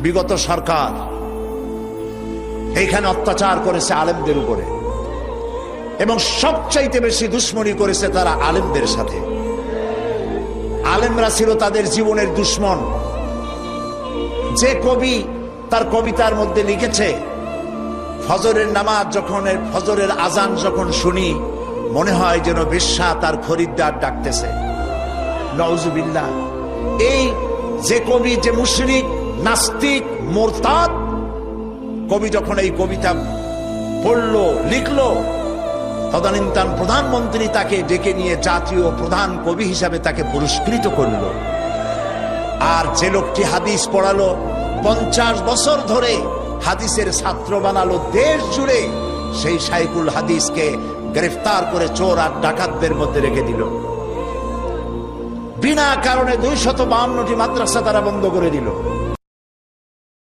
বিগত সরকার এইখানে অত্যাচার করেছে আলেমদের উপরে, এবং সবচাইতে বেশি দুশ্মনী করেছে তারা আলেমদের সাথে। আলেমরা ছিল তাদের জীবনের দুশ্মন। যে কবি তার কবিতার মধ্যে লিখেছে, ফজরের নামাজ যখন, ফজরের আজান যখন শুনি মনে হয় যেন বেশ্যা তার খরিদ্দার ডাকতেছে। নাউজুবিল্লাহ। এই যে কবি, যে মুশরিক, নাস্তিক, মুরতাদ কবি যখন এই কবিতা পড়লো, লিখলো, তদানীন্তন প্রধানমন্ত্রী তাকে ডেকে নিয়ে জাতীয় প্রধান কবি হিসাবে তাকে পুরস্কৃত করল। আর যে লোকটি হাদিস পড়ালো, 50 বছর ধরে হাদিসের ছাত্র বানালো দেশ জুড়ে, সেই শাইখুল হাদিসকে গ্রেফতার করে চোর আর ডাকাতদের মধ্যে রেখে দিল। বিনা কারণে 252টি মাদ্রাসা তারা বন্ধ করে দিল।